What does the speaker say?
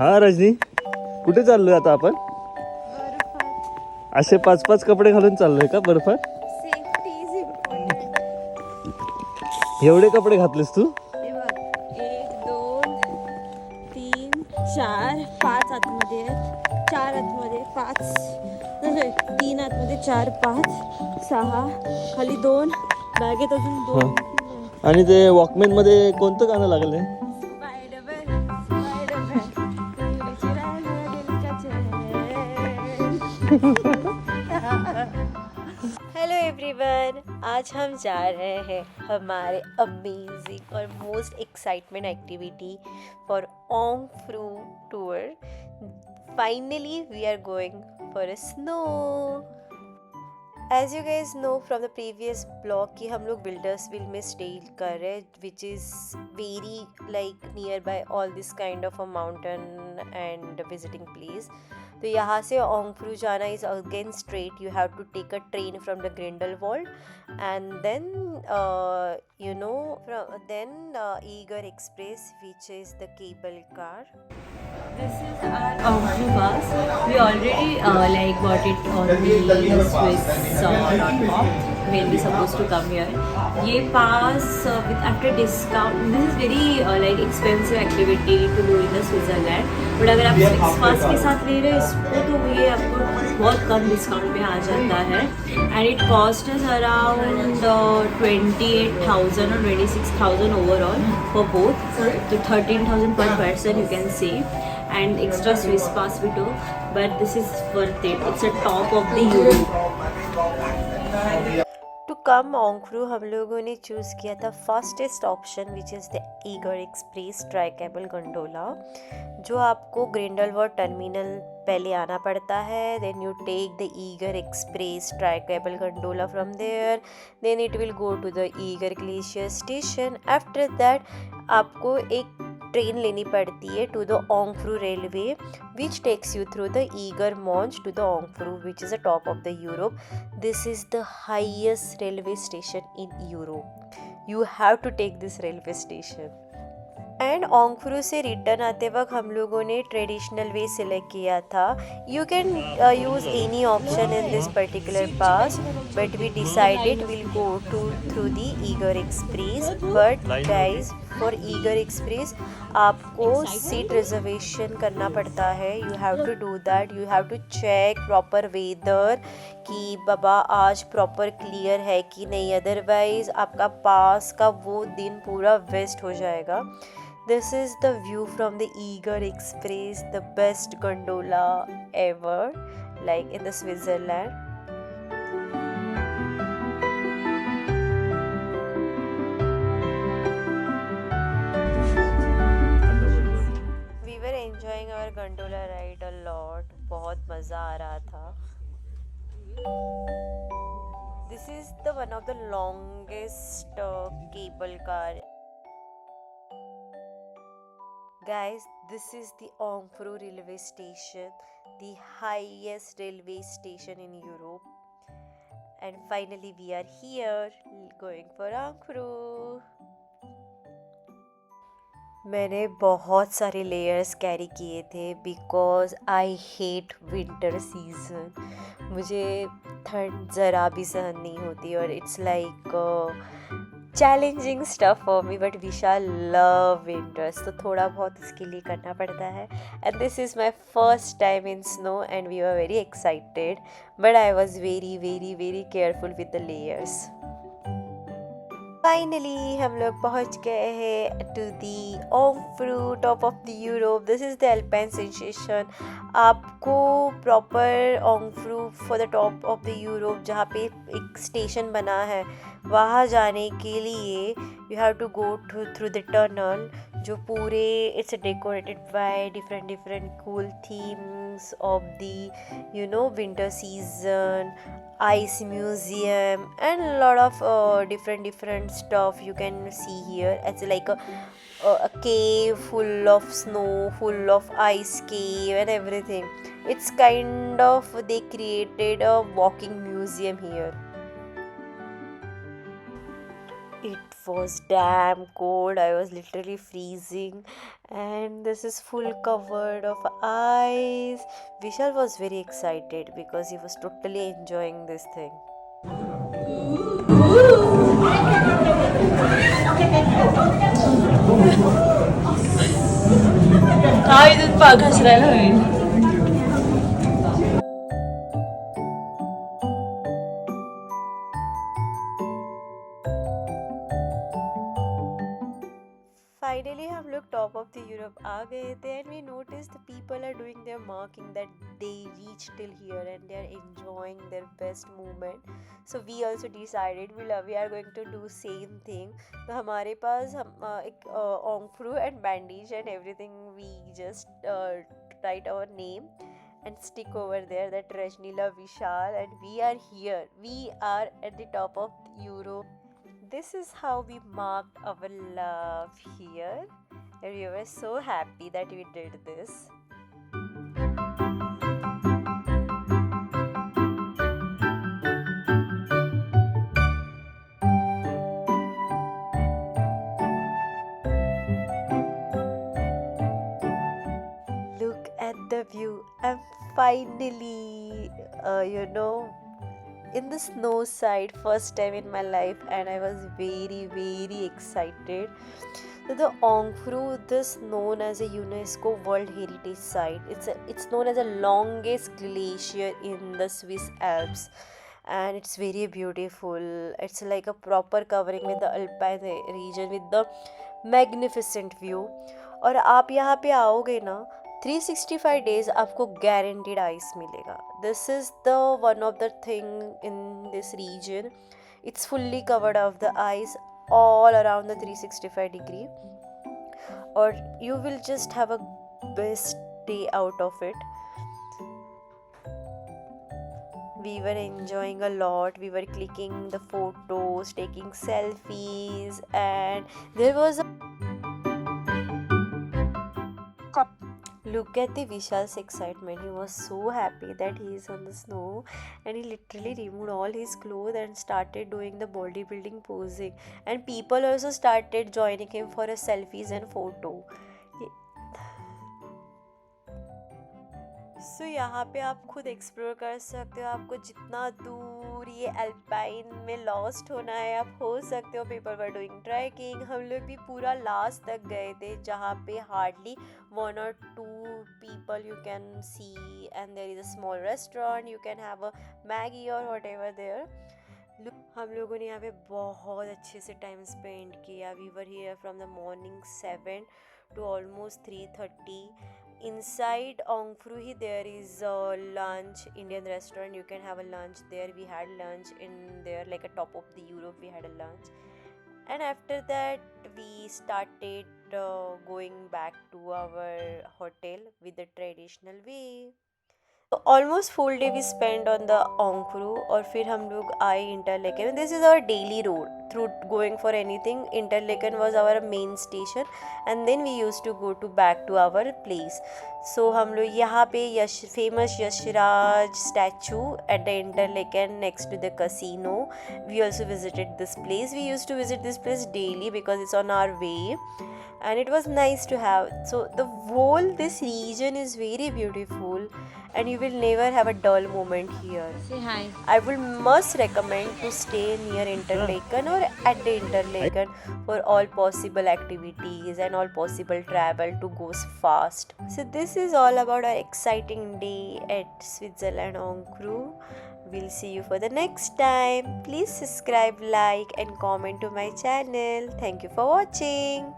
हा रजनी, कुठे चाललोय आता आपण? असे 5-5 कपडे घालून चाललोय का बर्फात? Safety is important. एवढे कपडे घातलेस तू? हे बघ, 1 2 3 4 5 आतमध्ये आहेत, 4 आतमध्ये 5 नाही 3 आतमध्ये 4 5 6 खाली 2 बॅगेत अजून 2. आणि ते वॉकमॅन मध्ये कोणतं गाणं लागलंय? स्पायडरमॅन स्पायडरमॅन उडीची राहायला गेली का हेलो एवरीवन, आज हम जा रहे हैं हमारे अमेजिंग और most excitement activity for Jungfrau tour. Finally we are going for a snow. As you guys know from the previous blog कि हम लोग बिल्डर्सविल में स्टे कर रहे हैं which is very like near by all this kind of a mountain and visiting place. तो यहाँ से ओंग फ्रू जाना is again straight. You have to take a train from the Grindelwald and then you know then Eager Express, which is the cable car. This is our Onkru bus. We already bought it on the Swiss.com when we supposed to come here. ये pass with after discount. This is very expensive activity to do in the Switzerland. But अगर आप Swiss pass के साथ ले रहे हो इसको तो ये आपको बहुत कम डिस्काउंट में आ जाता है. And it cost us around 28,000 or 26,000 overall for both. So 13,000 per person you can save. And extra Swiss pass we do, but this is worth it. It's a top of the Europe. To come ओंगफ्रू हम लोगों ने choose किया था fastest option which is the Eiger Express tri-cable gondola, जो आपको Grindelwald terminal पहले आना पड़ता है. Then you take the Eiger Express tri-cable gondola from there. Then it will go to the Eiger Glacier station. After that आपको एक train लेनी पड़ती है to the Jungfrau railway which takes you through the Eiger Mönch to the Jungfrau which is the top of the Europe. This is the highest railway station in Europe. You have to take this railway station. And Jungfrau से return आते वक्त हम लोगों ने traditional way select किया था. You can use any option in this particular pass, but we decided will go through the Eiger Express. But guys for Eiger Express आपको seat reservation करना पड़ता है. You have to do that. You have to check proper weather कि बाबा आज proper clear है कि नहीं, अदरवाइज़ आपका पास का वो दिन पूरा वेस्ट हो जाएगा. This is the view from the Eager Express, the best gondola ever, like in the Switzerland. We were enjoying our gondola ride a lot. बहुत मज़ा आ रहा था. This is the one of the longest cable car. Guys, this is the Onkfru railway station, the highest railway station in Europe. And finally we are here going for Onkfru. मैंने बहुत सारे layers carry किए थे because I hate winter season. मुझे ठंड ज़रा भी सहन नहीं होती और it's like challenging stuff for me. But Vishal love winters, तो थोड़ा बहुत उसके लिए करना पड़ता है. And this is my first time in snow and we are very excited, but I was very very very careful with the layers. Finally हम लोग पहुंच गए हैं to the Jungfrau top of the Europe. This is the Alpine Sensation. आपको proper Jungfrau for the top of the Europe जहाँ पे एक station बना है वहाँ जाने के लिए you have to go through the tunnel, जो पूरे it's decorated by different cool themes of the winter season, ice museum and a lot of different stuff you can see here. It's like a cave full of snow, full of ice cave and everything. It's kind of, they created a walking museum here. It was damn cold. I was literally freezing, and this is full covered of ice. Vishal was very excited because he was totally enjoying this thing. हा इथून घसरायला होईल. Finally हम लोग top of the Europe आ गए थे and we notice the people are doing their marking that they reach till here and they are enjoying their best moment. So we also decided we are going to do same thing. तो हमारे पास हम एक Jungfrau and bandage and everything. We just write our name and stick over there that Rajnila Vishal and we are here. We are at the top of Europe. This is how we marked our love here, and we were so happy that we did this. Look at the view. I'm finally, in the snow side, first time in my life, and I was very, very excited. So the Ongfru, this known as a UNESCO World Heritage Site. It's known as the longest glacier in the Swiss Alps, and it's very beautiful. It's like a proper covering with the Alpine region with the magnificent view. और आप यहाँ पे आओगे ना 365 days आपको guaranteed ice मिलेगा. This is the one of the thing in this region. It's fully covered of the ice all around the 365 degree, or you will just have a best day out of it. We were enjoying a lot. We were clicking the photos, taking selfies, and there was a look at the Vishal's excitement. He was so happy that he is on the snow, and he literally removed all his clothes and started doing the bodybuilding posing, and people also started joining him for a selfies and photo. सो यहाँ पे आप खुद explore कर सकते हो. आपको जितना दूर ये अल्पाइन में लॉस्ट होना है आप हो सकते हो. People were doing trekking. हम लोग भी पूरा लास्ट तक गए थे जहाँ पे hardly 1 or 2 people you can see, and there is a small restaurant. You can have a Maggie or whatever there. हम लोगों ने यहाँ पे बहुत अच्छे से टाइम स्पेंड किया. We were here from the morning 7 to almost 3:30. Inside Ongfruhi there is a lunch Indian restaurant. You can have a lunch there. We had lunch in there, like a top of the Europe. We had a lunch, and after that we started going back to our hotel with the traditional way. So almost full day we spent on the Ongfru, और फिर हम लोग आए Interlaken. This is our daily road through going for anything. Interlaken was our main station, and then we used to go back to our place. So हम लोग यहाँ पे famous Yashraj statue at the Interlaken next to the casino. We also visited this place. We used to visit this place daily because it's on our way, and it was nice to have. So this region is very beautiful, and you will never have a dull moment here. Say hi. I would must recommend to stay near Interlaken or at the Interlaken for all possible activities and all possible travel to go fast. So this is all about our exciting day at Switzerland Ongfru. We'll see you for the next time. Please subscribe, like and comment to my channel. Thank you for watching.